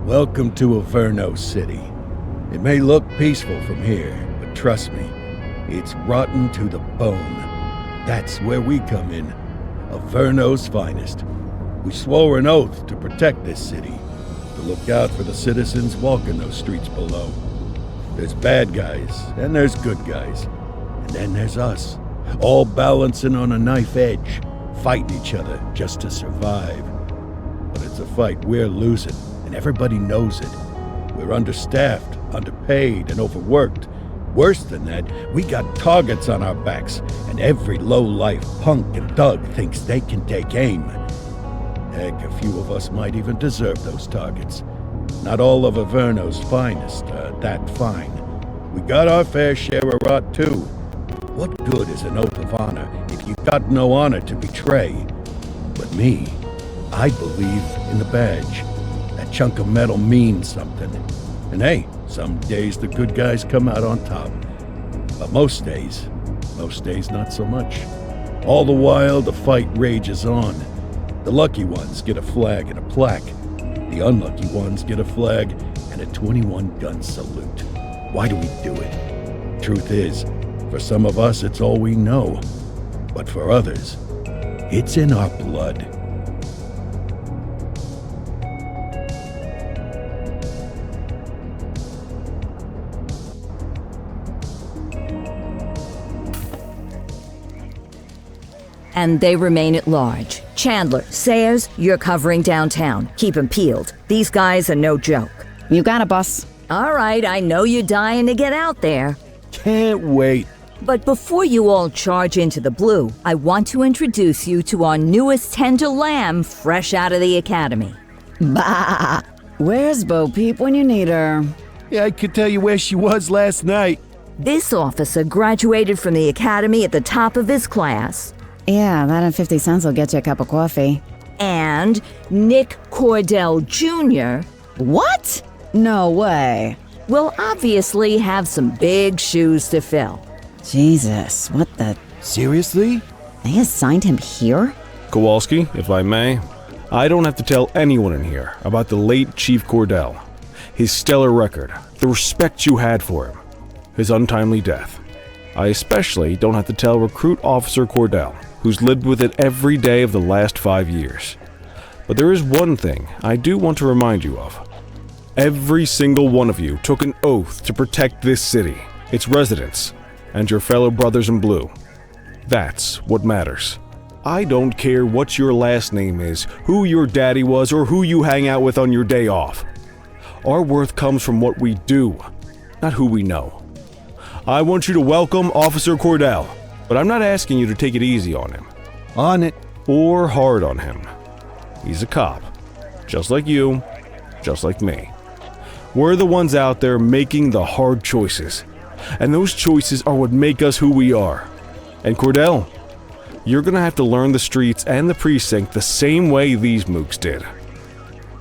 Welcome to Averno City. It may look peaceful from here, but trust me, it's rotten to the bone. That's where we come in, Averno's finest. We swore an oath to protect this city, to look out for the citizens walking those streets below. There's bad guys, and there's good guys. And then there's us, all balancing on a knife edge, fighting each other just to survive. But it's a fight we're losing, and everybody knows it. We're understaffed, underpaid, and overworked. Worse than that, we got targets on our backs, and every low-life punk and thug thinks they can take aim. Heck, a few of us might even deserve those targets. Not all of Averno's finest are that fine. We got our fair share of rot, too. What good is an oath of honor if you've got no honor to betray? But me, I believe in the badge. That chunk of metal means something. And hey, some days the good guys come out on top. But most days not so much. All the while, the fight rages on. The lucky ones get a flag and a plaque. The unlucky ones get a flag and a 21-gun salute. Why do we do it? Truth is, for some of us it's all we know. But for others, it's in our blood. And they remain at large. Chandler, Sayers, you're covering downtown. Keep 'em peeled. These guys are no joke. You got it, boss. All right, I know you're dying to get out there. Can't wait. But before you all charge into the blue, I want to introduce you to our newest tender lamb fresh out of the academy. Bah! Where's Bo Peep when you need her? Yeah, I could tell you where she was last night. This officer graduated from the academy at the top of his class. Yeah, that and 50 cents will get you a cup of coffee. And Nick Cordell Jr. What? No way. will obviously have some big shoes to fill. Jesus, what the... Seriously? They assigned him here? Kowalski, if I may, I don't have to tell anyone in here about the late Chief Cordell, his stellar record, the respect you had for him, his untimely death. I especially don't have to tell Recruit Officer Cordell, who's lived with it every day of the last 5 years. But there is one thing I do want to remind you of. Every single one of you took an oath to protect this city, its residents, and your fellow brothers in blue. That's what matters. I don't care what your last name is, who your daddy was, or who you hang out with on your day off. Our worth comes from what we do, not who we know. I want you to welcome Officer Cordell, but I'm not asking you to take it easy on him. On it. Or hard on him. He's a cop, just like you, just like me. We're the ones out there making the hard choices, and those choices are what make us who we are. And Cordell, you're gonna have to learn the streets and the precinct the same way these mooks did.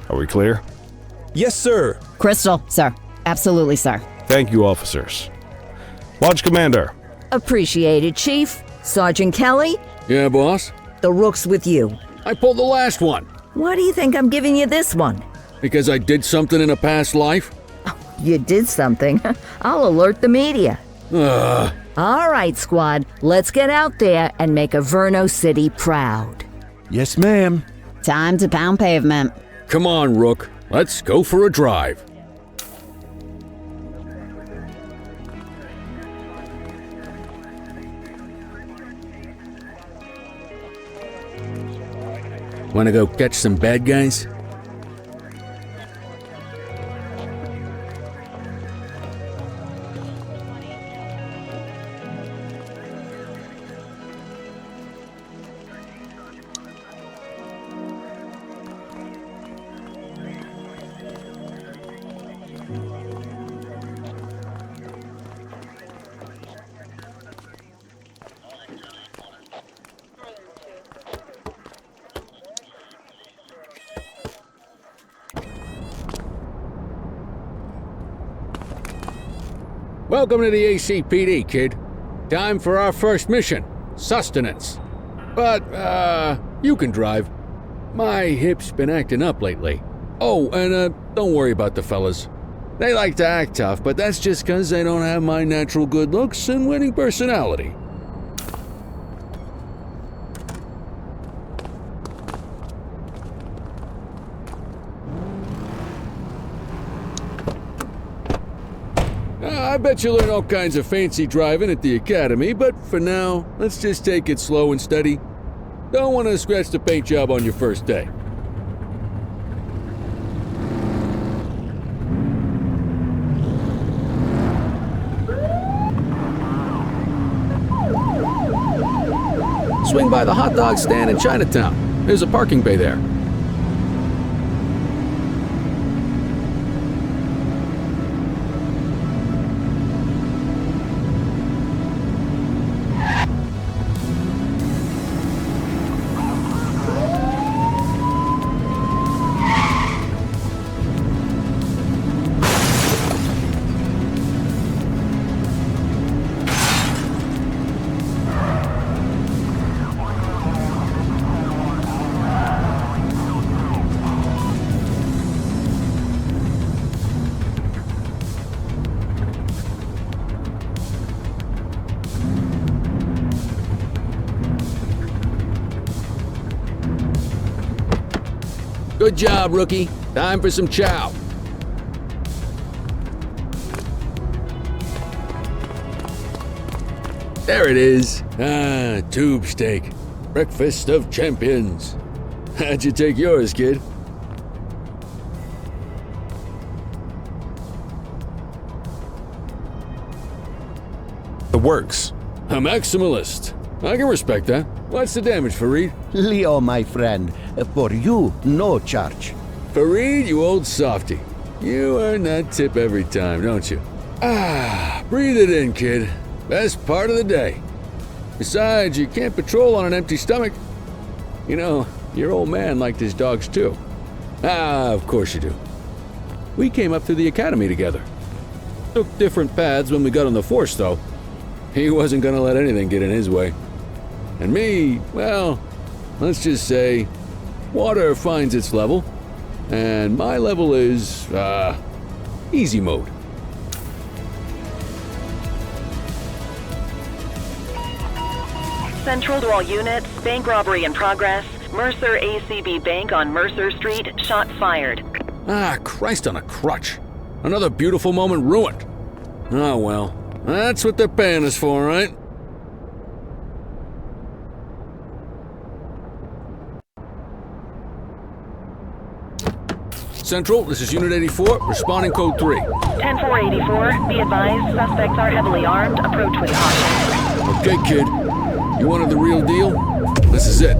Are we clear? Yes, sir. Crystal, sir. Absolutely, sir. Thank you, officers. Watch Commander. Appreciated, Chief. Sergeant Kelly, Yeah, boss? the rook's with you. I pulled the last one. Why do you think I'm giving you this one? Because I did something in a past life? You did something. I'll alert the media. All right, squad. Let's get out there and make Averno City proud. Yes, ma'am. Time to pound pavement. Come on, Rook. Let's go for a drive. Wanna go catch some bad guys? Welcome to the ACPD, kid. Time for our first mission, sustenance. But, you can drive. My hip's been acting up lately. Oh, and don't worry about the fellas. They like to act tough, but that's just 'cause they don't have my natural good looks and winning personality. I bet you learn all kinds of fancy driving at the academy, but for now, let's just take it slow and steady. Don't want to scratch the paint job on your first day. Swing by the hot dog stand in Chinatown. There's a parking bay there. Good job, rookie. Time for some chow. There it is. Tube steak. Breakfast of champions. How'd you take yours, kid? The works. A maximalist. I can respect that. What's the damage, Fareed? Leo, my friend, for you, no charge. Fareed, you old softy. You earn that tip every time, don't you? Breathe it in, kid. Best part of the day. Besides, you can't patrol on an empty stomach. You know, your old man liked his dogs too. Of course you do. We came up through the academy together. Took different paths when we got on the force, though. He wasn't gonna let anything get in his way. And me, well, let's just say, water finds its level, and my level is, easy mode. Central to all units, bank robbery in progress. Mercer ACB Bank on Mercer Street, shots fired. Christ on a crutch. Another beautiful moment ruined. Oh well, that's what they're paying us for, right? Central, this is Unit 84, responding code 3. 10-484, be advised, suspects are heavily armed, approach with caution. Okay, kid. You wanted the real deal? This is it.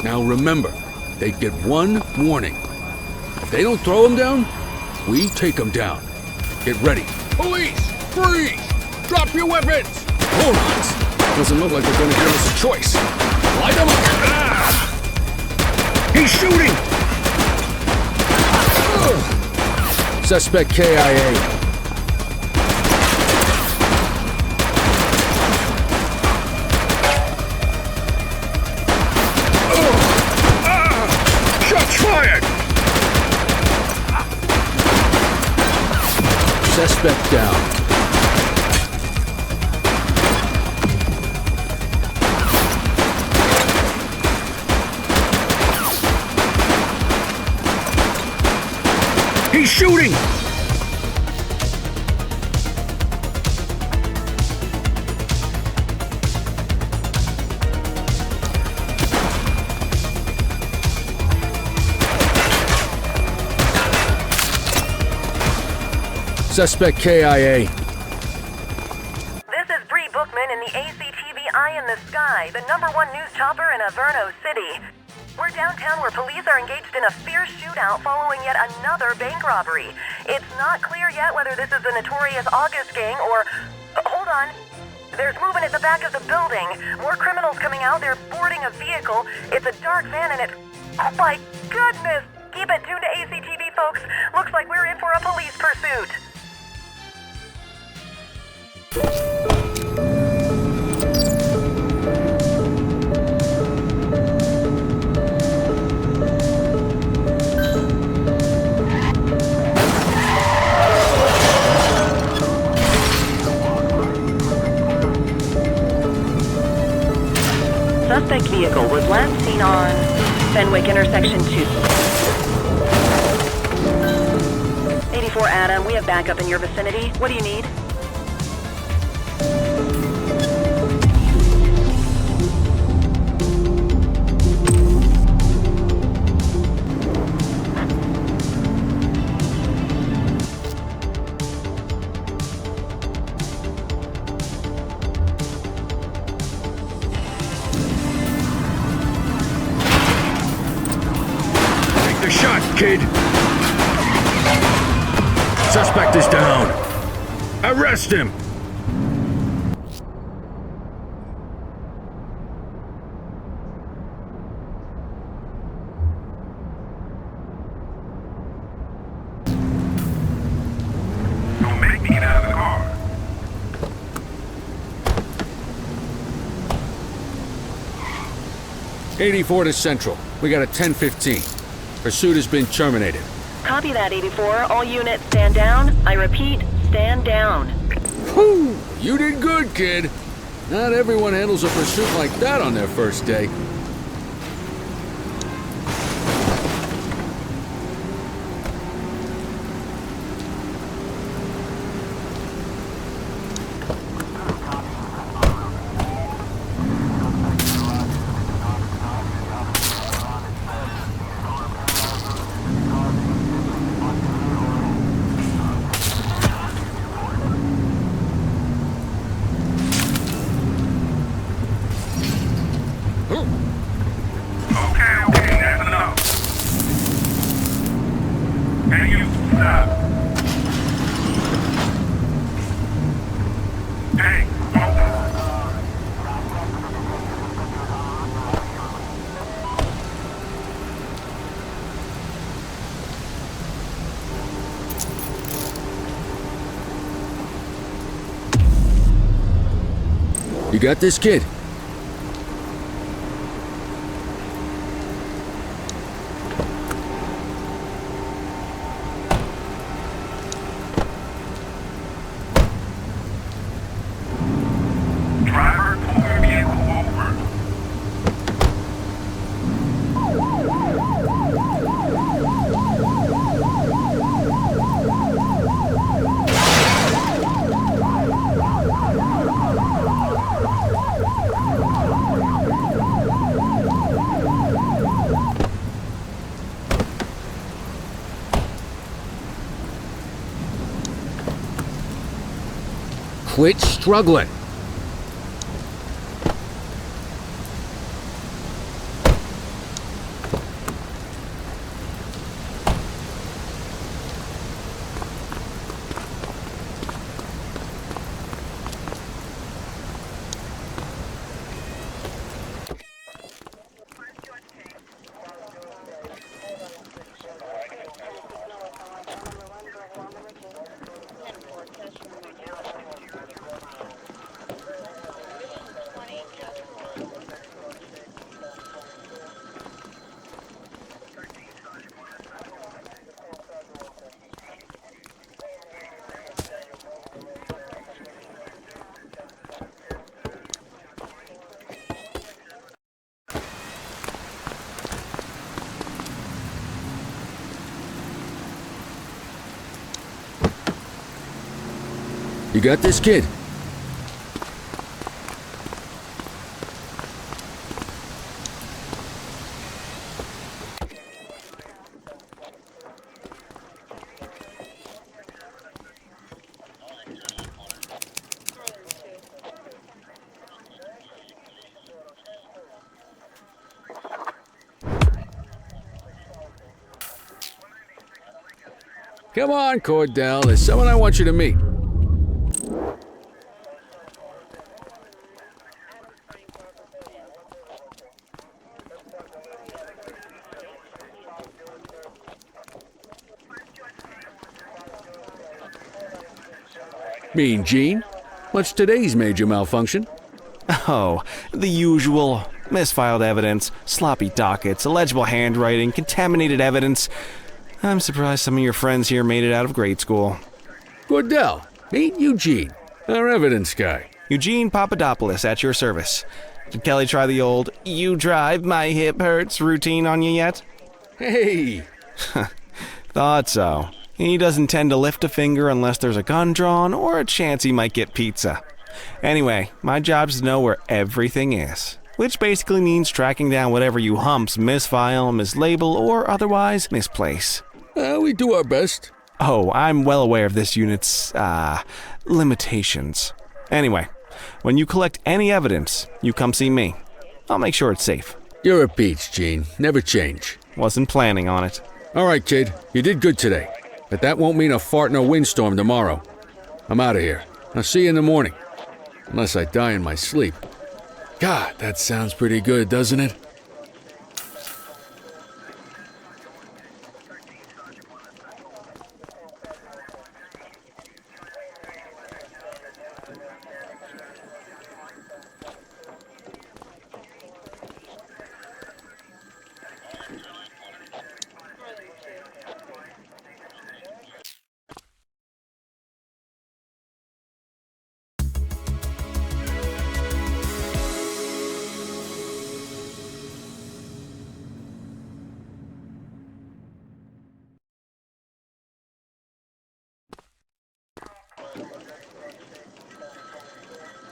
Now remember, they get one warning. If they don't throw them down, we take them down. Get ready. Police! Freeze! Drop your weapons! Hold on. Doesn't look like they're gonna give us a choice. Light them up! He's shooting! Suspect KIA. Suspect down. He's shooting! Suspect KIA. This is Bree Bookman in the ACTV Eye in the Sky, the #1 news chopper in Averno City. We're downtown where police are engaged in a fierce shootout following yet another bank robbery. It's not clear yet whether this is the notorious August gang or... hold on. There's movement at the back of the building. More criminals coming out. They're boarding a vehicle. It's a dark van and it's... oh my goodness! Keep it tuned to ACTV, folks. Looks like we're in for a police pursuit. Suspect vehicle was last seen on Fenwick intersection 2. 84 Adam, we have backup in your vicinity. What do you need? The shot, kid! Suspect is down. Arrest him! Don't make me get out of the car. '84 to Central. We got a 10:15. Pursuit has been terminated. Copy that, 84. All units stand down. I repeat, stand down. Whew! You did good, kid. Not everyone handles a pursuit like that on their first day. Okay, that's enough. Can you stop? Hey, You got this, kid? driver, pull your vehicle over. Quit struggling. You got this, kid? Come on, Cordell. There's someone I want you to meet. Mean Gene? What's today's major malfunction? Oh, the usual. Misfiled evidence, sloppy dockets, illegible handwriting, contaminated evidence. I'm surprised some of your friends here made it out of grade school. Cordell, meet Eugene, our evidence guy. Eugene Papadopoulos at your service. Did Kelly try the old, "you drive, my hip hurts" routine on you yet? Hey! Thought so. He doesn't tend to lift a finger unless there's a gun drawn or a chance he might get pizza. Anyway, my job's to know where everything is, which basically means tracking down whatever you humps misfile, mislabel, or otherwise misplace. We do our best. Oh, I'm well aware of this unit's, limitations. Anyway, when you collect any evidence, you come see me. I'll make sure it's safe. You're a peach, Gene. Never change. Wasn't planning on it. All right, kid. You did good today. But that won't mean a fart in a windstorm tomorrow. I'm out of here. I'll see you in the morning. Unless I die in my sleep. God, that sounds pretty good, doesn't it?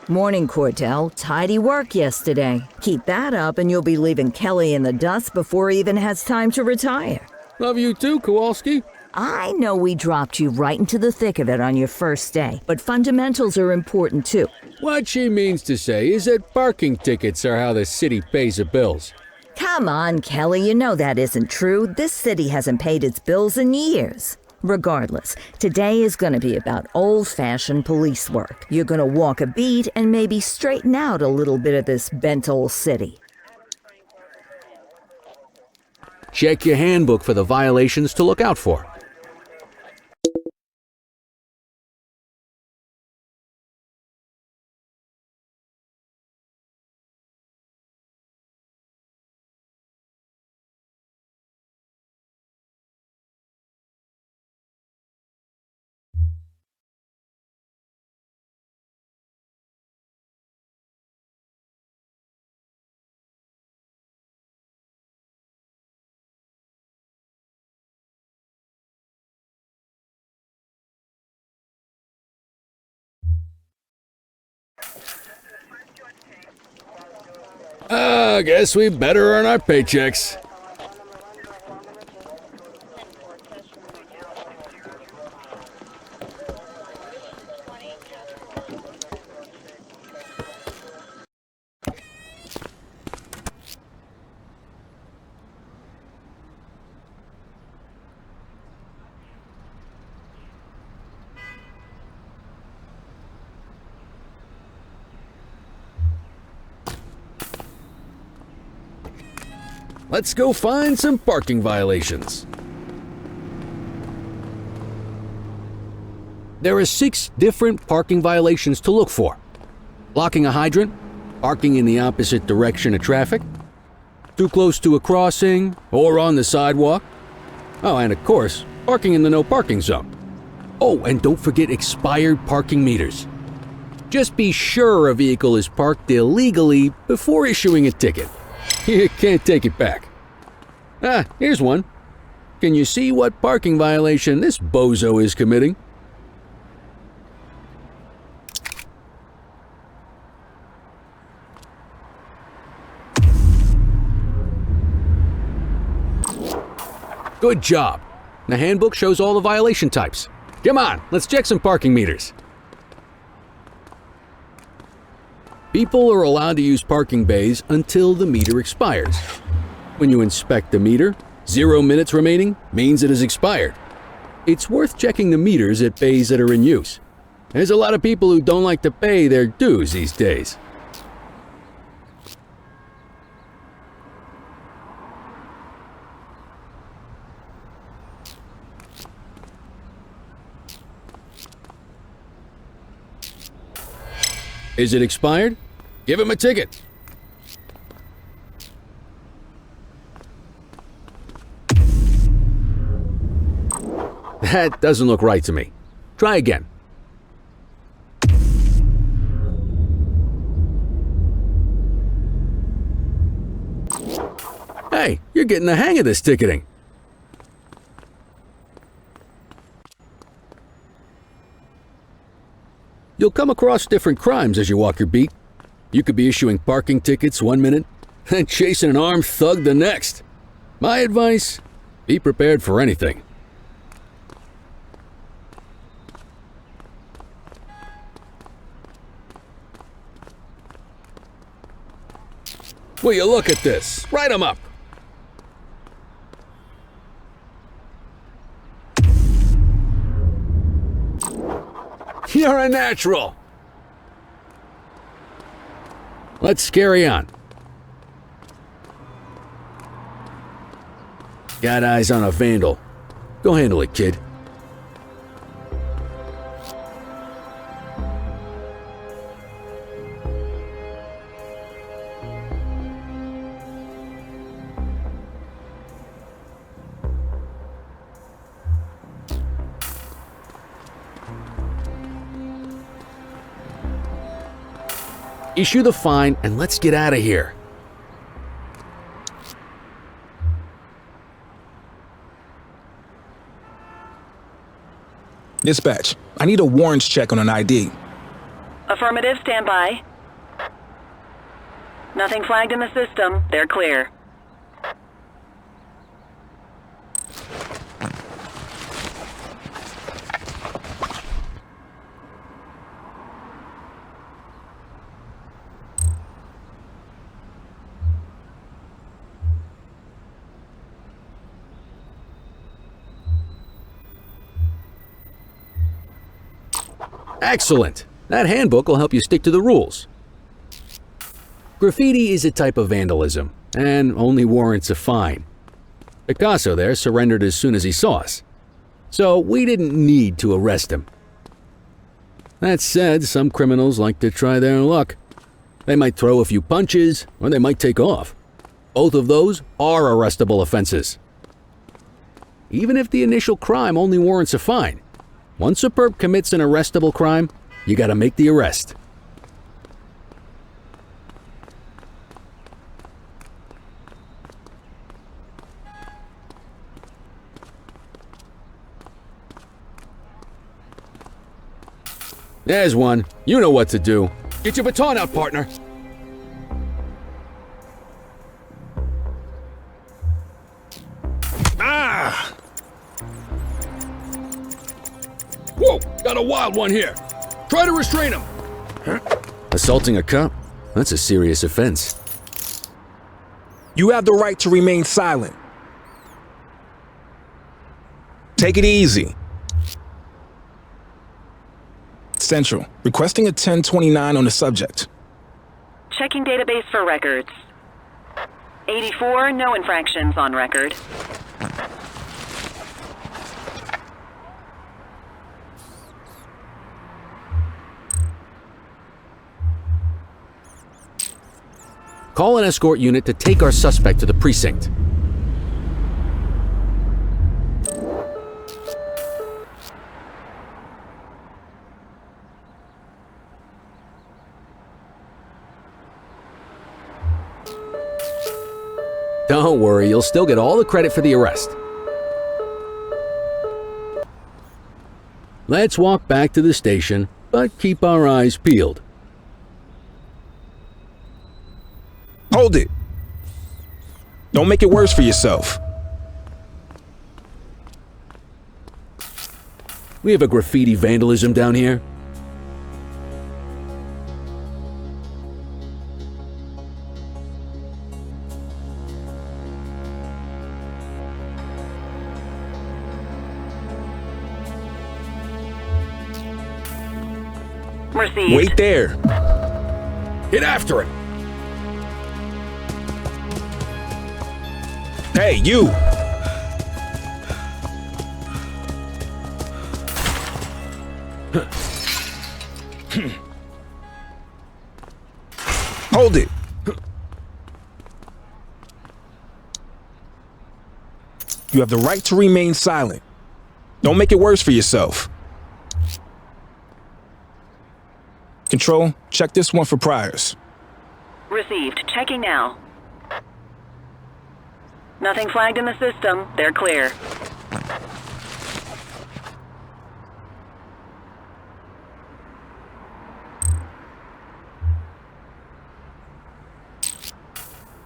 Morning, Cordell. Tidy work yesterday. Keep that up and you'll be leaving Kelly in the dust before he even has time to retire. Love you too, Kowalski. I know we dropped you right into the thick of it on your first day, but fundamentals are important too. What she means to say is that parking tickets are how the city pays the bills. Come on, Kelly, you know that isn't true. This city hasn't paid its bills in years. Regardless, today is going to be about old-fashioned police work. You're going to walk a beat and maybe straighten out a little bit of this bent old city. Check your handbook for the violations to look out for. I guess we better earn our paychecks. Let's go find some parking violations. There are 6 different parking violations to look for. Blocking a hydrant, parking in the opposite direction of traffic, too close to a crossing or on the sidewalk. Oh, and of course, parking in the no parking zone. Oh, and don't forget expired parking meters. Just be sure a vehicle is parked illegally before issuing a ticket. You can't take it back. Ah, here's one. Can you see what parking violation this bozo is committing? Good job. The handbook shows all the violation types. Come on, let's check some parking meters. People are allowed to use parking bays until the meter expires. When you inspect the meter, 0 minutes remaining means it has expired. it's worth checking the meters at bays that are in use. There's a lot of people who don't like to pay their dues these days. Is it expired? Give him a ticket. That doesn't look right to me. Try again. Hey, you're getting the hang of this ticketing. You'll come across different crimes as you walk your beat. You could be issuing parking tickets one minute and chasing an armed thug the next. My advice, be prepared for anything. Will you look at this? Write 'em up. You're a natural. Let's carry on. Got eyes on a vandal. Go handle it, kid. Issue the fine and let's get out of here. Dispatch, I need a warrants check on an ID. Affirmative, stand by. Nothing flagged in the system. They're clear. Excellent! That handbook will help you stick to the rules. Graffiti is a type of vandalism, and only warrants a fine. Picasso there surrendered as soon as he saw us, so we didn't need to arrest him. That said, some criminals like to try their luck. They might throw a few punches, or they might take off. Both of those are arrestable offenses. Even if the initial crime only warrants a fine, once a perp commits an arrestable crime, you gotta make the arrest. There's one. You know what to do. Get your baton out, partner. Ah! Whoa! Got a wild one here. Try to restrain him. Huh? Assaulting a cop? That's a serious offense. You have the right to remain silent. Take it easy. Central, requesting a 1029 on the subject. Checking database for records. 84, no infractions on record. Call an escort unit to take our suspect to the precinct. Don't worry, you'll still get all the credit for the arrest. Let's walk back to the station, but keep our eyes peeled. Hold it. Don't make it worse for yourself. We have a graffiti vandalism down here. Received. Wait there. Get after it! Hey, you! Hold it! You have the right to remain silent. Don't make it worse for yourself. Control, check this one for priors. Received. Checking now. Nothing flagged in the system. They're clear.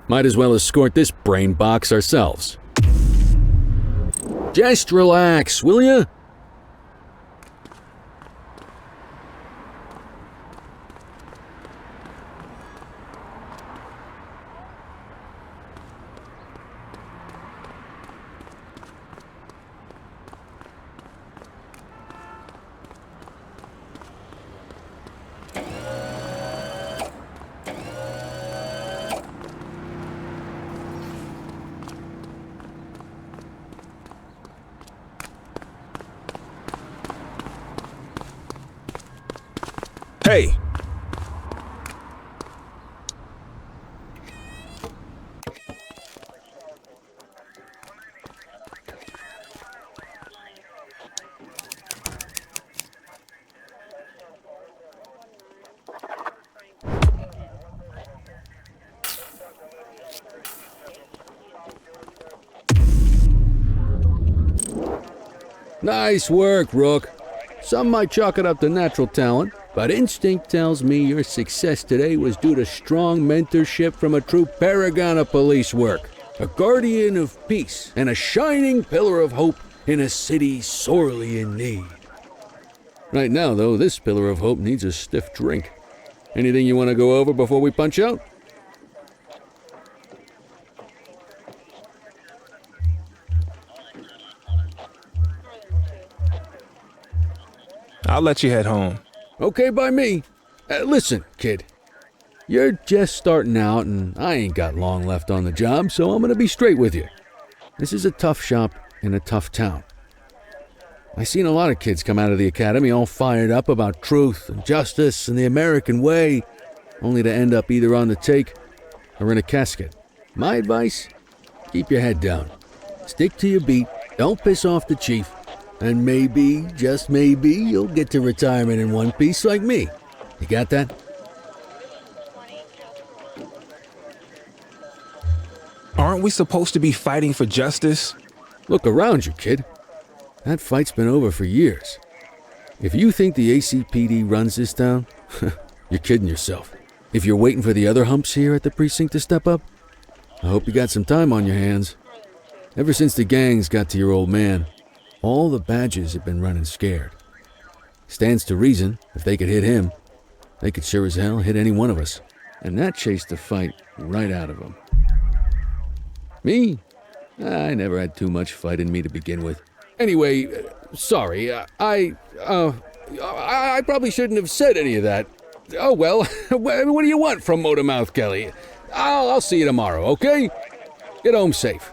Might as well escort this brain box ourselves. Just relax, will ya? Hey! Nice work, Rook. Some might chalk it up to natural talent, but instinct tells me your success today was due to strong mentorship from a true paragon of police work, a guardian of peace, and a shining pillar of hope in a city sorely in need. Right now, though, this pillar of hope needs a stiff drink. Anything you want to go over before we punch out? I'll let you head home. Okay by me. Listen, kid. You're just starting out, and I ain't got long left on the job, so I'm gonna be straight with you. This is a tough shop in a tough town. I seen a lot of kids come out of the academy all fired up about truth and justice and the American way, only to end up either on the take or in a casket. My advice? Keep your head down. Stick to your beat. Don't piss off the chief. And maybe, just maybe, you'll get to retirement in one piece like me. You got that? Aren't we supposed to be fighting for justice? Look around you, kid. That fight's been over for years. If you think the ACPD runs this town, you're kidding yourself. If you're waiting for the other humps here at the precinct to step up, I hope you got some time on your hands. Ever since the gangs got to your old man, all the badges have been running scared. Stands to reason, if they could hit him, they could sure as hell hit any one of us. And that chased the fight right out of them. Me? I never had too much fight in me to begin with. Anyway, sorry, I probably shouldn't have said any of that. Oh well, what do you want from Motormouth Kelly? I'll see you tomorrow, okay? Get home safe.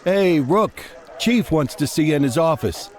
Hey, Rook. Chief wants to see you in his office.